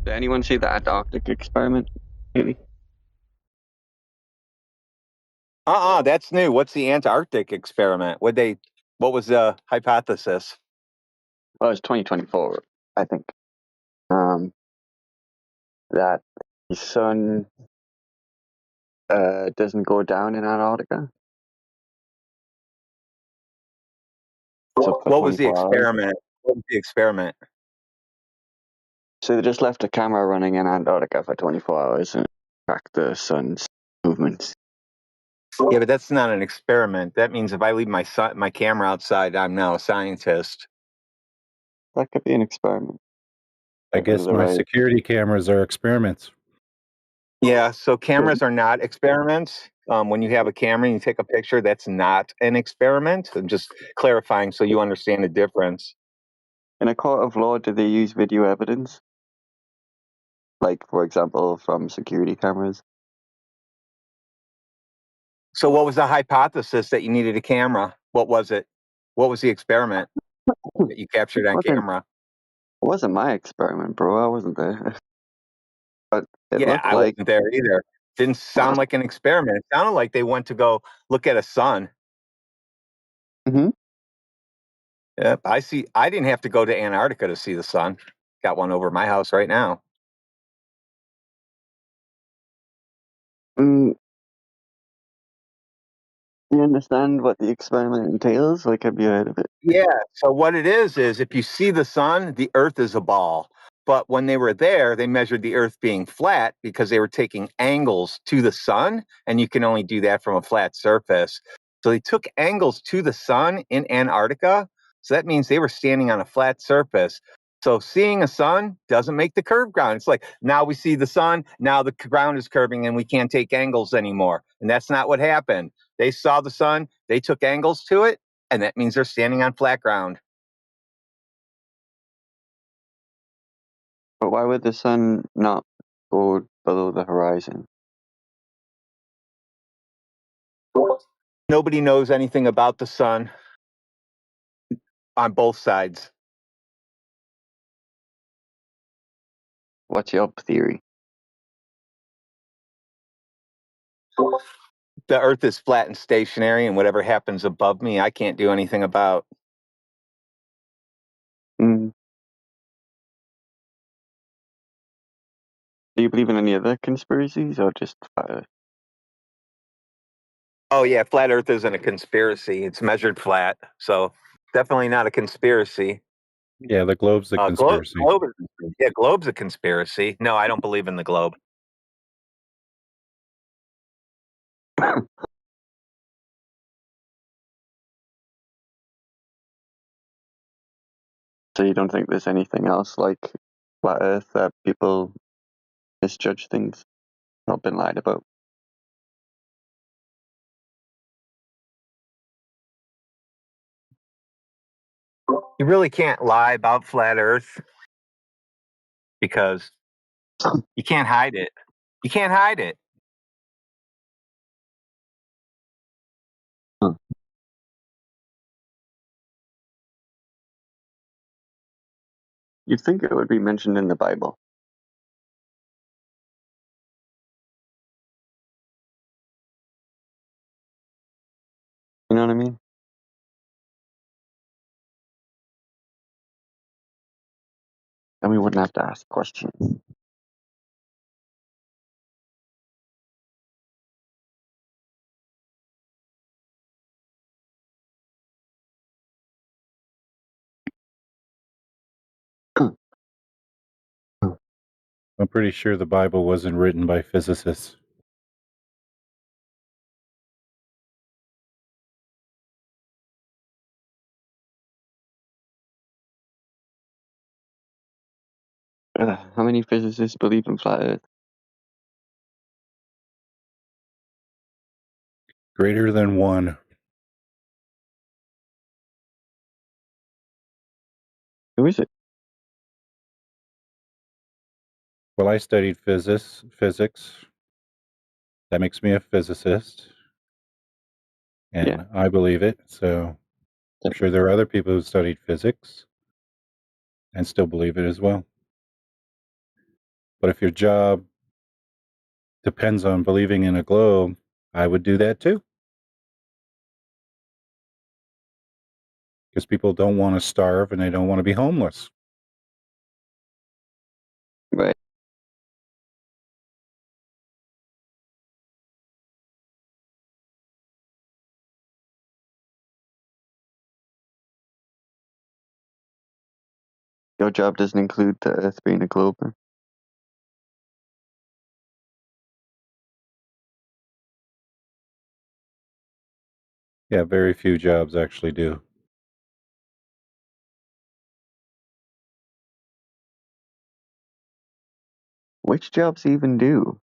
Did anyone see the Antarctic experiment? Maybe. That's new. What's the Antarctic experiment? What was the hypothesis? Well, it's 2024, I think. That the sun doesn't go down in Antarctica. So for What was the 24 hours. experiment? What was the experiment? So they just left a camera running in Antarctica for 24 hours and tracked the sun's movements. Yeah, but that's not an experiment. That means if I leave my camera outside, I'm now a scientist. That could be an experiment. I guess my security cameras are experiments. Yeah, so cameras are not experiments. When you have a camera and you take a picture, that's not an experiment. I'm just clarifying so you understand the difference. In a court of law, do they use video evidence? Like, for example, from security cameras? So what was the hypothesis that you needed a camera? What was it? What was the experiment that you captured on camera? It wasn't my experiment, bro. I wasn't there. But it looked I like... wasn't there either. Didn't sound like an experiment. It sounded like they went to go look at a sun. Mm-hmm. Yep, I didn't have to go to Antarctica to see the sun. Got one over my house right now. Do you understand what the experiment entails? Like, have you heard of it? Yeah, so what it is if you see the sun, the Earth is a ball. But when they were there, they measured the Earth being flat because they were taking angles to the sun, and you can only do that from a flat surface. So they took angles to the sun in Antarctica. So that means they were standing on a flat surface. So seeing a sun doesn't make the curved ground. It's like now we see the sun, now the ground is curving and we can't take angles anymore. And that's not what happened. They saw the sun, they took angles to it, and that means they're standing on flat ground. But why would the sun not go below the horizon? Nobody knows anything about the sun on both sides. What's your theory? The Earth is flat and stationary, and whatever happens above me, I can't do anything about. Do you believe in any other conspiracies or just flat Earth? Oh yeah, flat Earth isn't a conspiracy. It's measured flat, so definitely not a conspiracy. Yeah, the globe's a conspiracy. Globe's a conspiracy. No, I don't believe in the globe. So you don't think there's anything else like flat Earth that people misjudge things, not been lied about? You really can't lie about flat Earth because you can't hide it. You can't hide it. You'd think it would be mentioned in the Bible. You know what I mean? And we wouldn't have to ask questions. I'm pretty sure the Bible wasn't written by physicists. How many physicists believe in flat Earth? Greater than one. Who is it? Well, I studied physics. That makes me a physicist. And Yeah. I believe it. So I'm sure there are other people who studied physics and still believe it as well. But if your job depends on believing in a globe, I would do that too. Because people don't want to starve and they don't want to be homeless. Right. Your job doesn't include the Earth being a globe, then? Yeah, very few jobs actually do. Which jobs even do?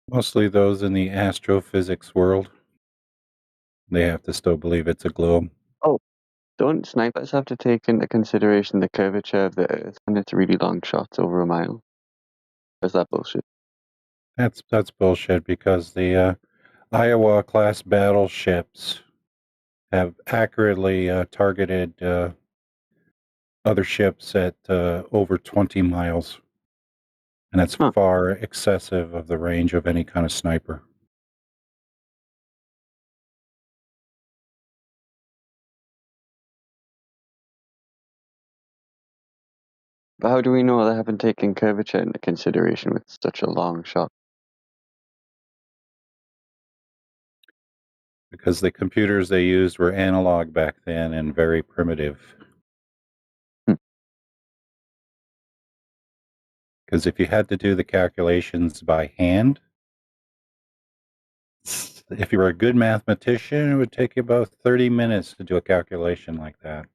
Mostly those in the astrophysics world. They have to still believe it's a globe. Oh, don't snipers have to take into consideration the curvature of the Earth and its really long shots over a mile? Or is that bullshit? That's bullshit because the Iowa class battleships have accurately targeted other ships at over 20 miles, and that's Huh. far excessive of the range of any kind of sniper. But how do we know they haven't taken curvature into consideration with such a long shot? Because the computers they used were analog back then and very primitive. Hmm. Because if you had to do the calculations by hand, if you were a good mathematician, it would take you about 30 minutes to do a calculation like that.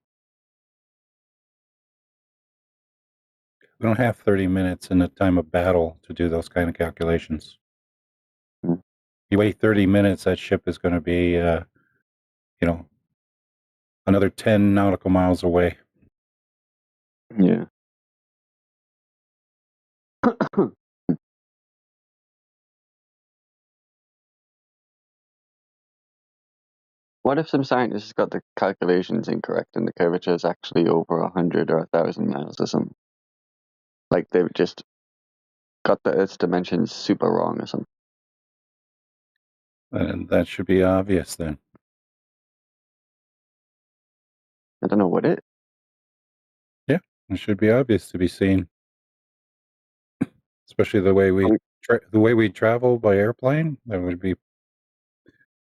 We don't have 30 minutes in the time of battle to do those kind of calculations. Hmm. You wait 30 minutes, that ship is going to be, another 10 nautical miles away. Yeah. What if some scientists got the calculations incorrect and the curvature is actually over 100 or 1,000 miles or something? Like they've just got the Earth's dimensions super wrong or something. And that should be obvious then. I don't know what it. Yeah, it should be obvious to be seen, especially the way Are we travel by airplane. That would be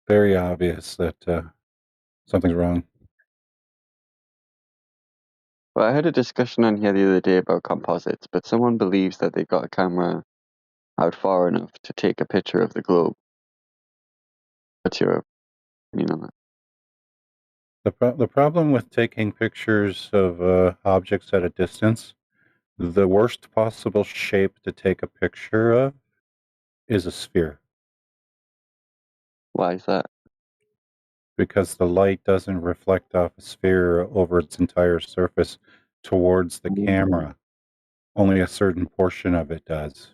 very obvious that something's wrong. Well, I had a discussion on here the other day about composites, but someone believes that they got a camera out far enough to take a picture of the globe. What's your opinion on that? The problem with taking pictures of objects at a distance, the worst possible shape to take a picture of is a sphere, Why is that? because the light doesn't reflect off a sphere over its entire surface towards the Mm. camera. Only a certain portion of it does.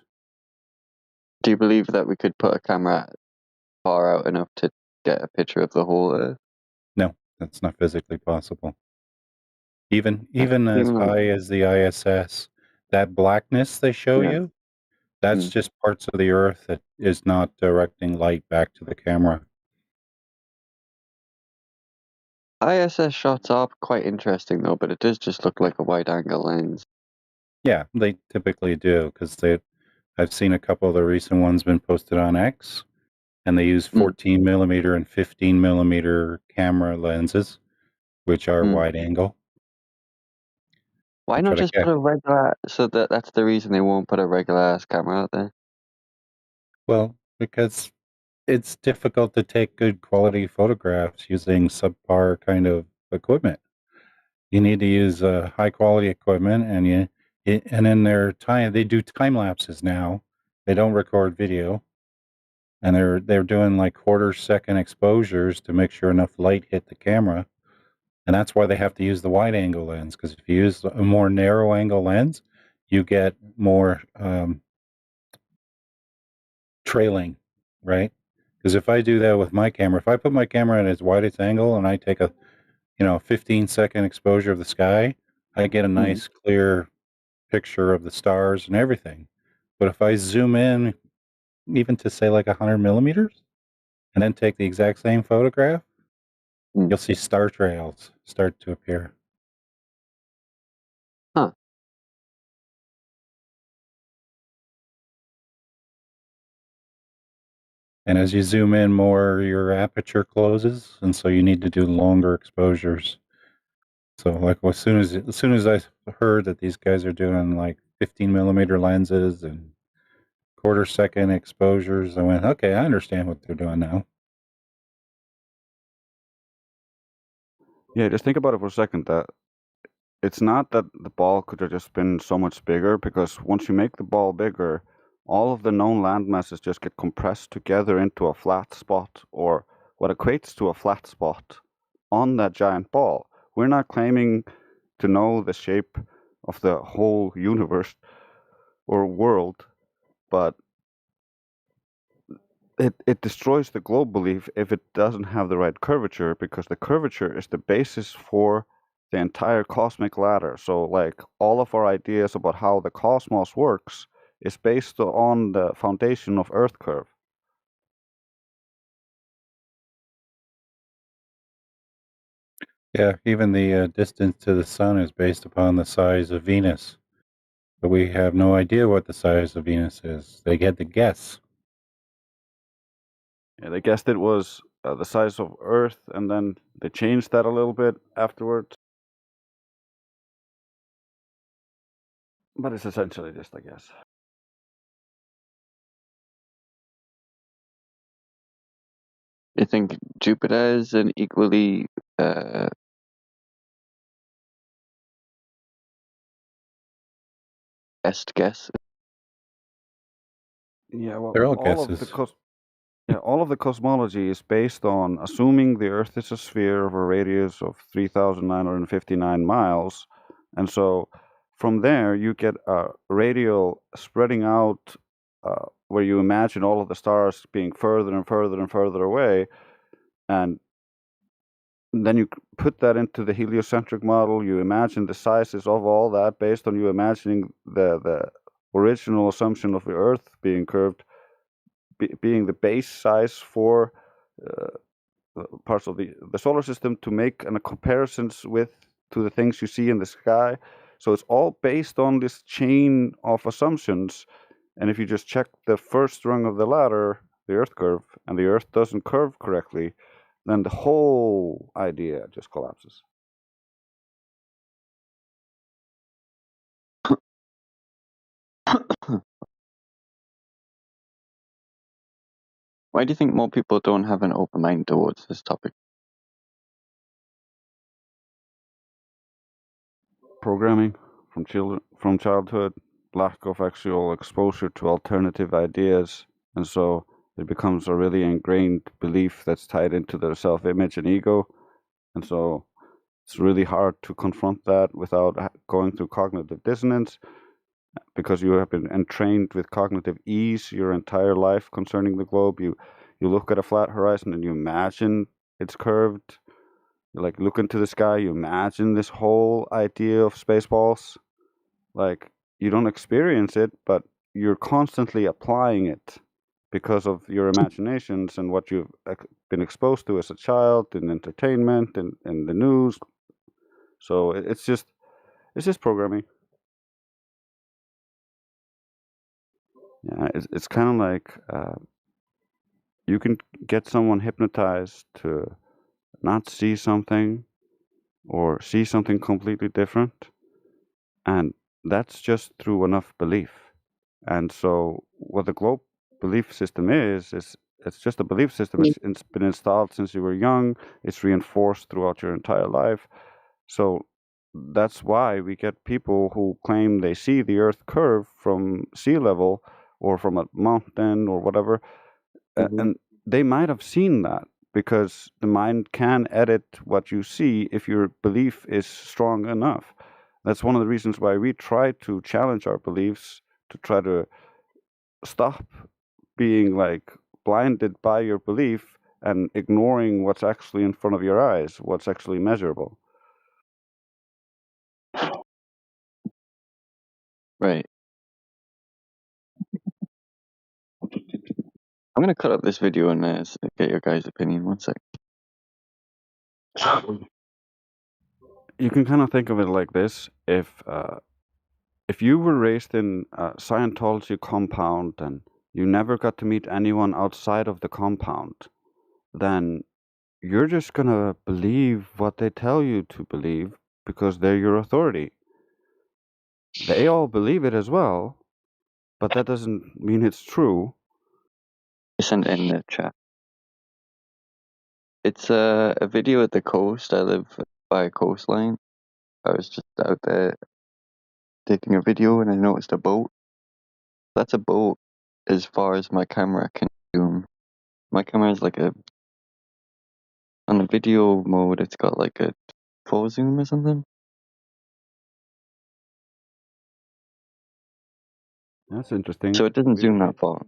Do you believe that we could put a camera far out enough to get a picture of the whole Earth? No, that's not physically possible. Even That even as seems like, high as the ISS, that blackness they show yeah. you, that's Mm. just parts of the Earth that is not directing light back to the camera. ISS shots are quite interesting though, but it does just look like a wide angle lens. Yeah, they typically do because I've seen a couple of the recent ones been posted on X, and they use Mm. 14 millimeter and 15 millimeter camera lenses, which are Mm. wide angle. Why They not try to just put catch. a regular? So that's the reason they won't put a regular ass camera out there. Well, because it's difficult to take good quality photographs using subpar kind of equipment. You need to use high quality equipment, and and in their time they do time lapses now. They don't record video, and they're doing like quarter second exposures to make sure enough light hit the camera, and that's why they have to use the wide angle lens. Because if you use a more narrow angle lens, you get more trailing, right? Because if I do that with my camera, if I put my camera at its widest angle and I take a 15-second exposure of the sky, I get a nice clear picture of the stars and everything. But if I zoom in, even to say like 100 millimeters, and then take the exact same photograph, you'll see star trails start to appear. Huh. And as you zoom in more, your aperture closes, and so you need to do longer exposures. So, like as soon as I heard that these guys are doing like 15 millimeter lenses and quarter-second exposures, I went, okay, I understand what they're doing now. Yeah, just think about it for a second. That it's not that the ball could have just been so much bigger, because once you make the ball bigger, all of the known land masses just get compressed together into a flat spot, or what equates to a flat spot on that giant ball. We're not claiming to know the shape of the whole universe or world, but it destroys the globe belief if it doesn't have the right curvature, because the curvature is the basis for the entire cosmic ladder. So like all of our ideas about how the cosmos works is based on the foundation of Earth curve. Yeah, even the distance to the sun is based upon the size of Venus. But we have no idea what the size of Venus is. They had to guess. Yeah, they guessed it was the size of Earth, and then they changed that a little bit afterwards. But it's essentially just a guess. You think Jupiter is an equally best guess? Yeah, well, They're all all of the guesses. all of the cosmology is based on assuming the Earth is a sphere of a radius of 3,959 miles. And so from there, you get a radial spreading out where you imagine all of the stars being further and further and further away. And then you put that into the heliocentric model. You imagine the sizes of all that based on you imagining the original assumption of the Earth being curved, being the base size for parts of the solar system, to make comparisons with to the things you see in the sky. So it's all based on this chain of assumptions. And if you just check the first rung of the ladder, the Earth curve, and the Earth doesn't curve correctly, then the whole idea just collapses. Why do you think more people don't have an open mind towards this topic? Programming from childhood, lack of actual exposure to alternative ideas, and so it becomes a really ingrained belief that's tied into their self-image and ego. And so it's really hard to confront that without going through cognitive dissonance, because you have been entrained with cognitive ease your entire life concerning the globe. You look at a flat horizon and you imagine it's curved. You like look into the sky, you imagine this whole idea of spaceballs. Like you don't experience it, but you're constantly applying it because of your imaginations and what you've been exposed to as a child in entertainment and in the news. So it's just programming. Yeah, it's kind of like you can get someone hypnotized to not see something or see something completely different, and that's just through enough belief. And so what the globe belief system is it's just a belief system. It's been installed since you were young. It's reinforced throughout your entire life. So that's why we get people who claim they see the Earth curve from sea level or from a mountain or whatever. And they might have seen that, because the mind can edit what you see if your belief is strong enough. That's one of the reasons why we try to challenge our beliefs, to try to stop being like blinded by your belief and ignoring what's actually in front of your eyes, what's actually measurable. Right. I'm gonna cut up this video and get your guys' opinion. One sec. You can kind of think of it like this: if you were raised in a Scientology compound and you never got to meet anyone outside of the compound, then you're just gonna believe what they tell you to believe because they're your authority. They all believe it as well, but that doesn't mean it's true. Send it in the chat. It's a video at the coast. I live by a coastline. I was just out there taking a video and I noticed a boat. That's a boat as far as my camera can zoom. My camera is like on the video mode, it's got like a full zoom or something. That's interesting. So it doesn't zoom that far.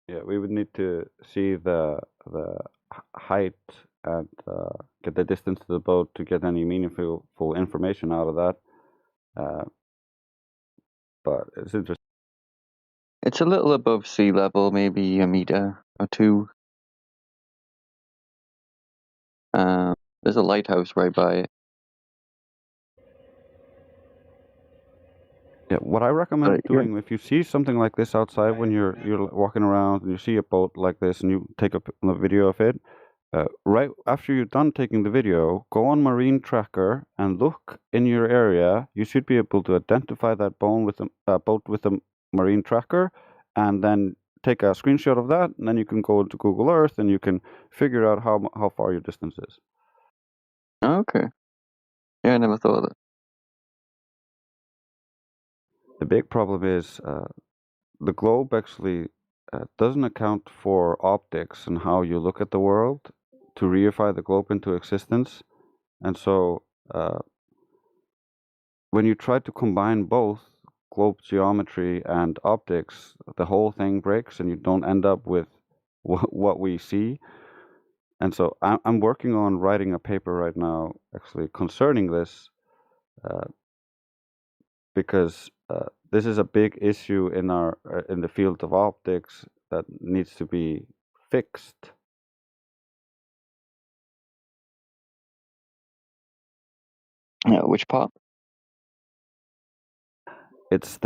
Yeah, we would need to see the height and get the distance to the boat to get any meaningful information out of that. But it's interesting. It's a little above sea level, maybe a meter or two. There's a lighthouse right by it. Yeah, what I recommend doing if you see something like this outside when you're walking around and you see a boat like this and you take a video of it, right after you're done taking the video, go on Marine Tracker and look in your area. You should be able to identify that boat with a Marine Tracker, and then take a screenshot of that, and then you can go into Google Earth and you can figure out how far your distance is. Okay. Yeah, I never thought of that. The big problem is the globe actually doesn't account for optics and how you look at the world to reify the globe into existence. And so when you try to combine both globe geometry and optics, the whole thing breaks and you don't end up with what we see. And so I'm working on writing a paper right now actually concerning this, because this is a big issue in the field of optics that needs to be fixed. Yeah, which part? It's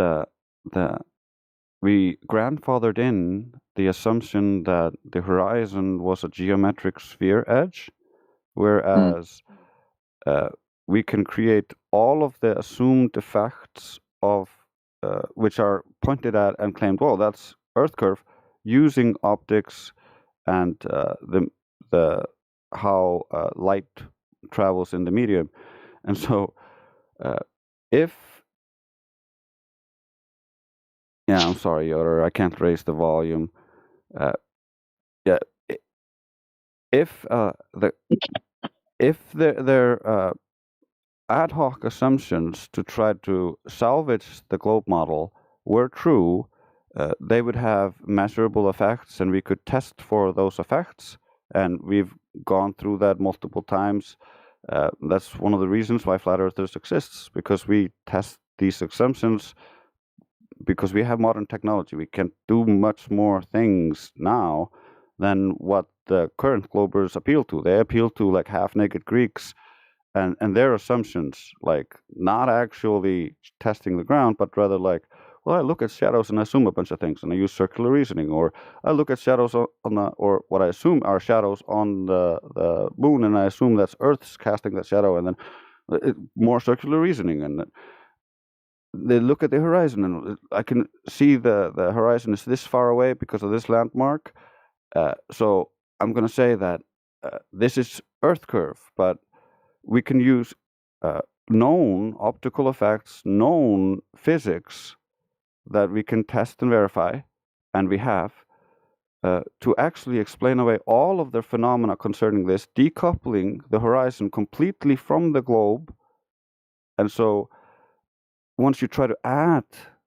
we grandfathered in the assumption that the horizon was a geometric sphere edge, whereas we can create all of the assumed effects of which are pointed at and claimed, well, that's Earth curve, using optics and the how light travels in the medium. And so I'm sorry, Yoder, I can't raise the volume. Yeah, if their ad hoc assumptions to try to salvage the globe model were true, they would have measurable effects, and we could test for those effects. And we've gone through that multiple times. That's one of the reasons why Flat Earthers exists, because we test these assumptions. Because we have modern technology, we can do much more things now than what the current globers appeal to. They appeal to like half-naked Greeks and their assumptions, like not actually testing the ground, but rather like, well, I look at shadows and I assume a bunch of things, and I use circular reasoning, or I look at shadows or what I assume are shadows on the moon, and I assume that's Earth's casting that shadow, and then more circular reasoning, and they look at the horizon, and I can see the horizon is this far away because of this landmark. So I'm going to say that this is Earth curve, but we can use known optical effects, known physics that we can test and verify, and we have, to actually explain away all of the phenomena concerning this, decoupling the horizon completely from the globe. And so once you try to add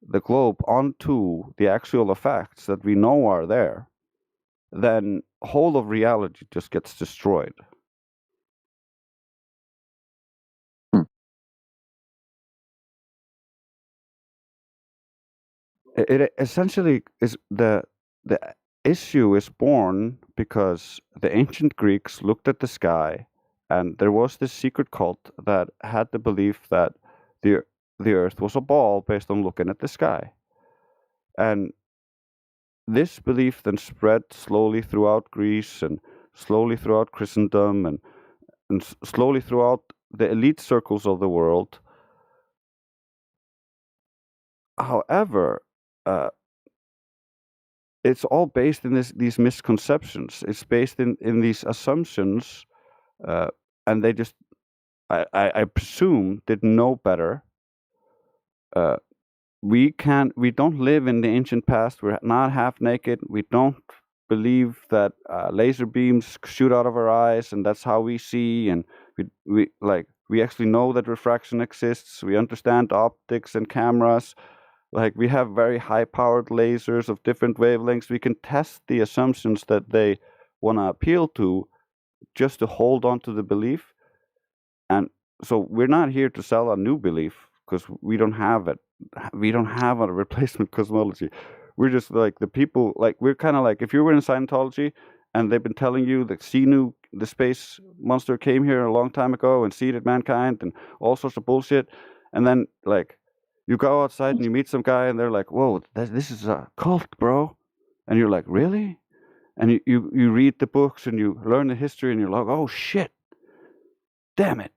the globe onto the actual effects that we know are there, then whole of reality just gets destroyed. It essentially is the issue is born because the ancient Greeks looked at the sky, and there was this secret cult that had the belief that the earth was a ball based on looking at the sky. And this belief then spread slowly throughout Greece and slowly throughout Christendom and slowly throughout the elite circles of the world. However, it's all based in these misconceptions. It's based in these assumptions, and they just, I presume, didn't know better. We don't live in the ancient past. We're not half naked. We don't believe that laser beams shoot out of our eyes, and that's how we see. And we actually know that refraction exists. We understand optics and cameras. Like, we have very high-powered lasers of different wavelengths. We can test the assumptions that they want to appeal to just to hold on to the belief. And so we're not here to sell a new belief because we don't have it. We don't have a replacement cosmology. We're just like the people, like, we're kind of like if you were in Scientology and they've been telling you that Xenu, the space monster, came here a long time ago and seeded mankind and all sorts of bullshit. And then, like, you go outside and you meet some guy and they're like, whoa, this is a cult, bro. And you're like, really? And you read the books and you learn the history and you're like, oh, shit. Damn it.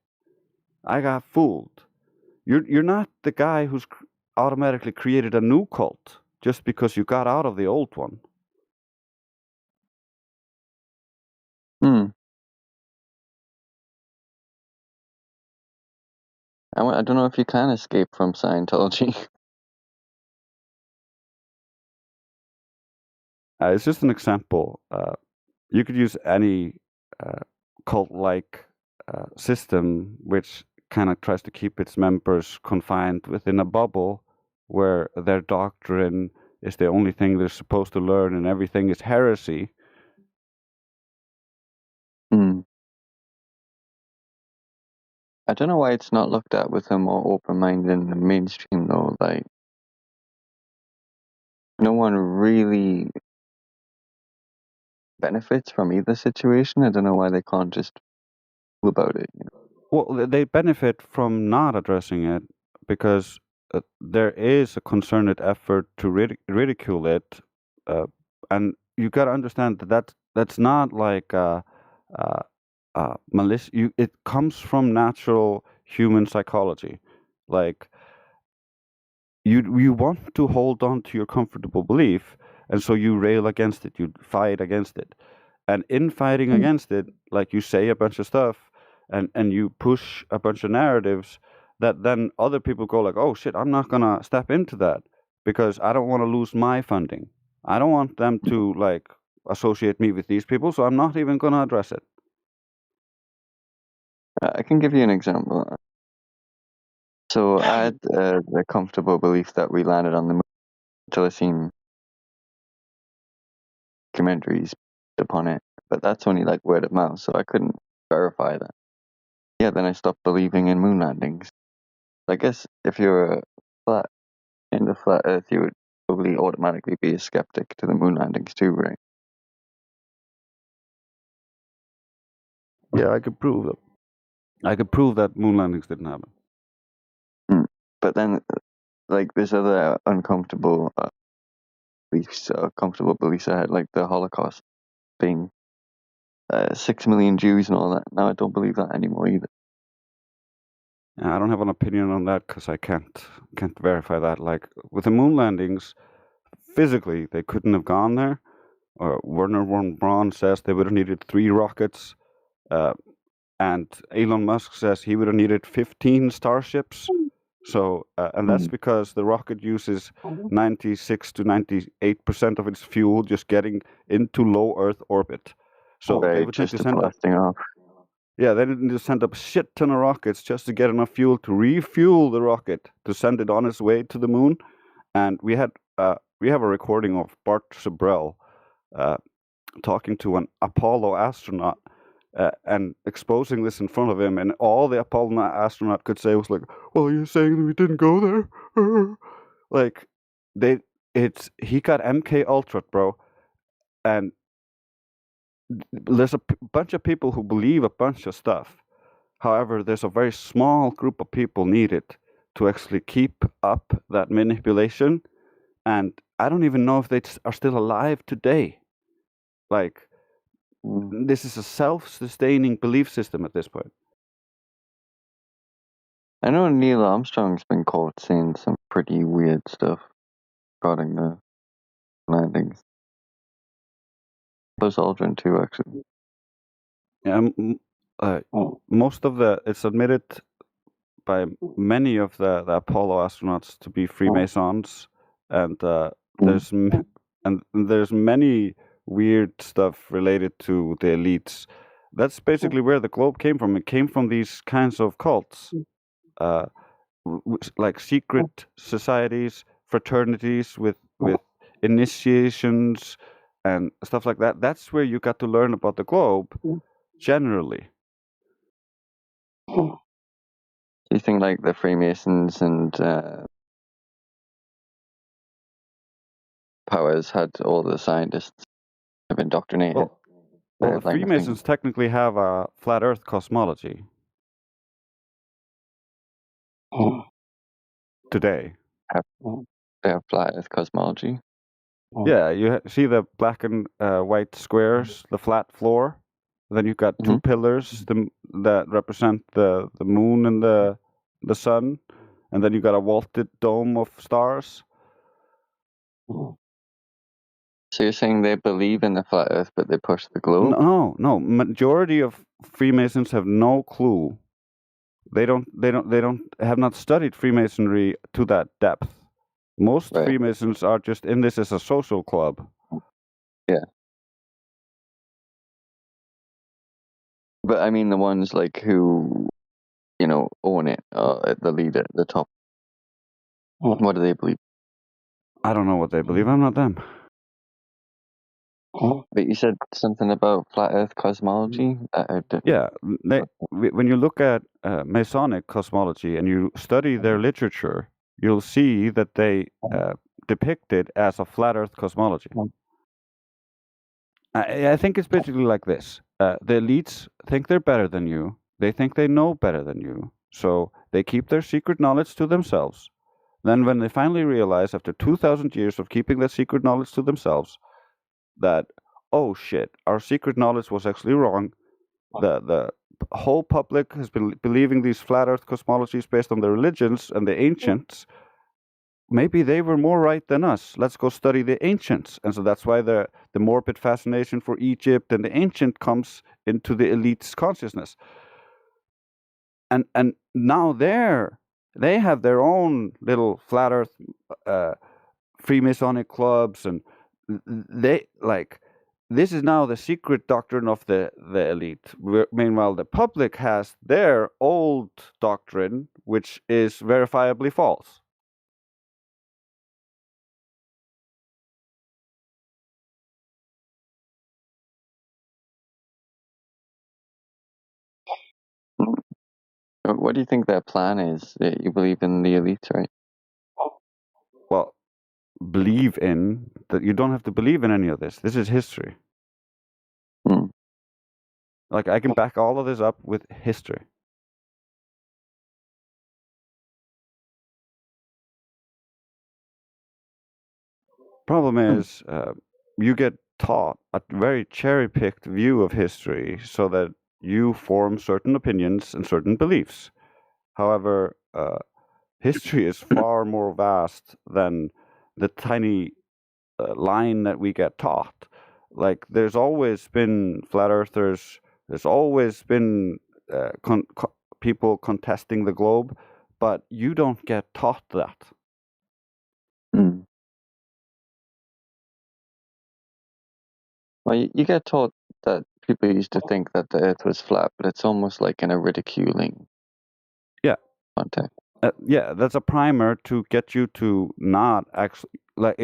I got fooled. You're not the guy who's automatically created a new cult just because you got out of the old one. I don't know if you can escape from Scientology. It's just an example. You could use any cult-like system which kind of tries to keep its members confined within a bubble where their doctrine is the only thing they're supposed to learn and everything is heresy. I don't know why it's not looked at with a more open mind in the mainstream, though. Like, no one really benefits from either situation. I don't know why they can't just do about it. Well, they benefit from not addressing it because there is a concerted effort to ridicule it, and you got to understand that that's not like malicious. It comes from natural human psychology. Like, you want to hold on to your comfortable belief, and so you rail against it, you fight against it, and in fighting against it, like, you say a bunch of stuff, and you push a bunch of narratives that then other people go like, oh shit, I'm not gonna step into that because I don't want to lose my funding. I don't want them to, like, associate me with these people, so I'm not even gonna address it. I can give you an example. So I had the comfortable belief that we landed on the moon until I seen documentaries upon it, but that's only like word of mouth, so I couldn't verify that. Yeah, then I stopped believing in moon landings. I guess if you're in the flat Earth, you would probably automatically be a skeptic to the moon landings too, right? Yeah, I could prove that. I could prove that moon landings didn't happen. But then, like, there's other uncomfortable beliefs, comfortable beliefs I had, like the Holocaust being 6 million Jews and all that. Now I don't believe that anymore either. I don't have an opinion on that because I can't verify that. Like, with the moon landings, physically they couldn't have gone there. Werner von Braun says they would have needed 3 rockets, and Elon Musk says he would have needed 15 starships. So, and that's because the rocket uses 96 to 98% of its fuel just getting into low Earth orbit. So they would need to send blasting off. Yeah, they need to send up a shit ton of rockets just to get enough fuel to refuel the rocket to send it on its way to the moon. And we have a recording of Bart Sabrell talking to an Apollo astronaut and exposing this in front of him, and all the Apollo astronaut could say was like, "Well, you're saying that we didn't go there?" Like he got MK Ultra, bro, and there's a bunch of people who believe a bunch of stuff. However, there's a very small group of people needed to actually keep up that manipulation, and I don't even know if they are still alive today. Like, this is a self-sustaining belief system at this point. I know Neil Armstrong's been caught saying some pretty weird stuff regarding the landings. Buzz Aldrin too, actually. Yeah, most of it's admitted by many of the Apollo astronauts to be Freemasons, and there's many weird stuff related to the elites. That's basically where the globe came from. It came from these kinds of cults, like secret societies, fraternities with initiations and stuff like that. That's where you got to learn about the globe generally. Do you think like the Freemasons and powers had all the scientists have indoctrinated? Well, the Freemasons technically have a flat Earth cosmology today. They have flat Earth cosmology. Yeah, you see the black and white squares, the flat floor. Then you've got two pillars that represent the moon and the sun, and then you've got a vaulted dome of stars. So you're saying they believe in the flat Earth, but they push the globe? No. Majority of Freemasons have no clue. They have not studied Freemasonry to that depth. Most Freemasons are just in this as a social club. Yeah. But I mean the ones like who, own it, the leader, the top. What do they believe? I don't know what they believe. I'm not them. But you said something about flat Earth cosmology? Yeah. When you look at Masonic cosmology and you study their literature, you'll see that they depict it as a flat Earth cosmology. I think it's basically like this. The elites think they're better than you. They think they know better than you. So they keep their secret knowledge to themselves. Then when they finally realize, after 2,000 years of keeping that secret knowledge to themselves, that, oh shit, our secret knowledge was actually wrong. The whole public has been believing these flat Earth cosmologies based on the religions and the ancients. Maybe they were more right than us. Let's go study the ancients. And so that's why the morbid fascination for Egypt and the ancient comes into the elite's consciousness. And now they have their own little flat Earth Freemasonic clubs, and they like this is now the secret doctrine of the elite. Meanwhile, the public has their old doctrine, which is verifiably false. What do you think their plan is? You believe in the elites, right? Well, believe in that you don't have to believe in any of this. This is history. Like, I can back all of this up with history. Problem is, you get taught a very cherry-picked view of history so that you form certain opinions and certain beliefs. However, history is far more vast than the tiny line that we get taught. Like, there's always been flat earthers, there's always been people contesting the globe, but you don't get taught that. Well, you get taught that people used to think that the Earth was flat, but it's almost like in a ridiculing context. Yeah, that's a primer to get you to not actually, like,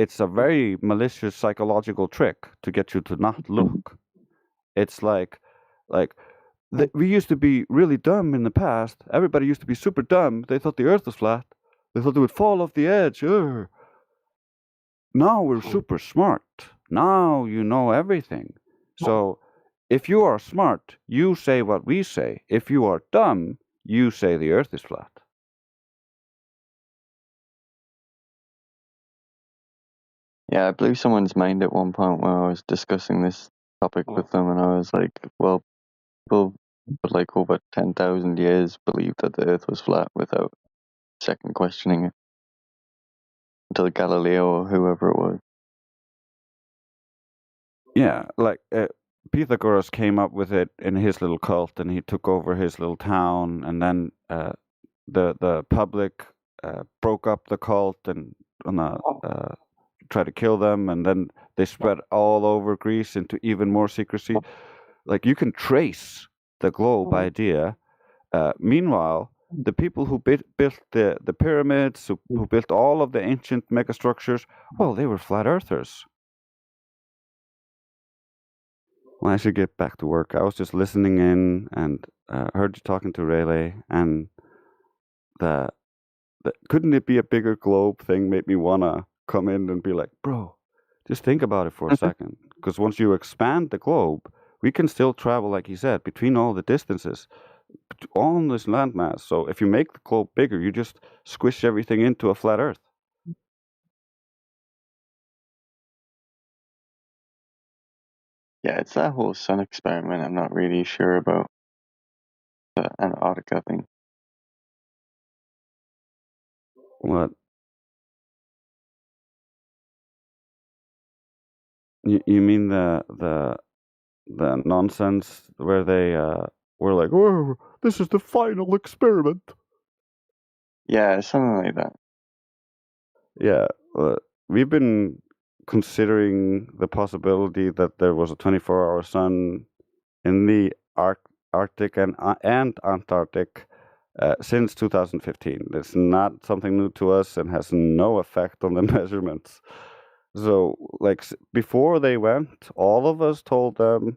it's a very malicious psychological trick to get you to not look. It's like we used to be really dumb in the past. Everybody used to be super dumb. They thought the Earth was flat. They thought they would fall off the edge. Ugh. Now we're super smart. Now you know everything. So if you are smart, you say what we say. If you are dumb, you say the Earth is flat. Yeah, I blew someone's mind at one point when I was discussing this topic with them, and I was like, well, people for like over 10,000 years believed that the Earth was flat without second questioning it. Until Galileo or whoever it was. Yeah, like Pythagoras came up with it in his little cult, and he took over his little town, and then the public broke up the cult and tried to kill them, and then they spread all over Greece into even more secrecy. Like, you can trace the globe idea. Meanwhile, the people who built the pyramids, who built all of the ancient megastructures, well, they were flat earthers. Well, I should get back to work. I was just listening in and heard you talking to Rayleigh, and the couldn't it be a bigger globe thing made me want to come in and be like, bro, just think about it for a second. Because once you expand the globe, we can still travel, like he said, between all the distances, on this landmass. So if you make the globe bigger, you just squish everything into a flat Earth. Yeah, it's that whole sun experiment I'm not really sure about. The Antarctica thing. What? You mean the nonsense where they were like, "Oh, this is the final experiment." Yeah, something like that. Yeah, we've been considering the possibility that there was a 24-hour sun in the Arctic and Antarctic since 2015. It's not something new to us and has no effect on the measurements. So, like, before they went, all of us told them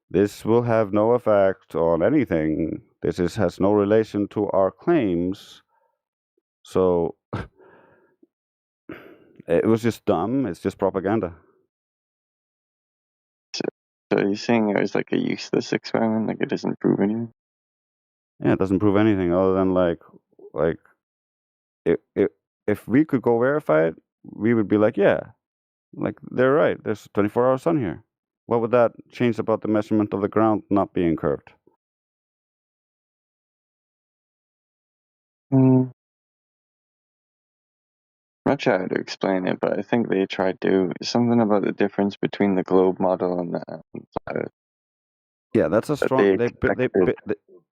this will have no effect on anything. This has no relation to our claims. So it was just dumb. It's just propaganda. So you're saying it was like a useless experiment, like it doesn't prove anything? Yeah, it doesn't prove anything other than like if we could go verify it, we would be like, yeah, like they're right. There's a 24-hour sun here. What would that change about the measurement of the ground not being curved? Not sure how to explain it, but I think they tried to something about the difference between the globe model and the flat Earth. Yeah, that's a That strong. they expected.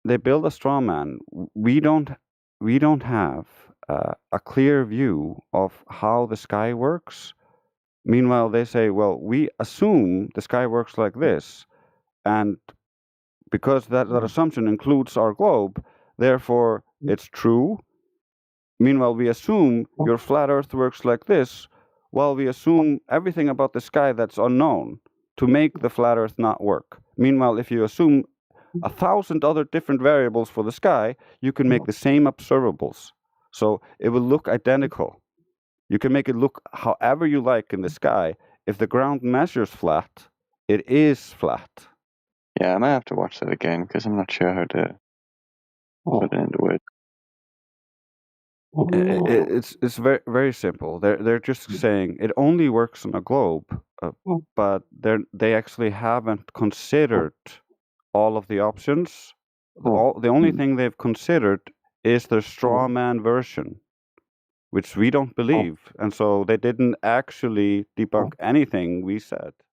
They build a straw man. We don't have a clear view of how the sky works. Meanwhile, they say, well, we assume the sky works like this, and because that assumption includes our globe, therefore it's true. Meanwhile, we assume your flat Earth works like this, while we assume everything about the sky that's unknown to make the flat Earth not work. Meanwhile, if you assume 1,000 other different variables for the sky, you can make the same observables. So it will look identical. You can make it look however you like in the sky. If the ground measures flat, it is flat. Yeah, I might have to watch that again because I'm not sure how to put it into words. It's very very simple. They're just saying it only works on a globe, but they actually haven't considered all of the options. The only thing they've considered is the straw man version, which we don't believe, and so they didn't actually debunk anything we said.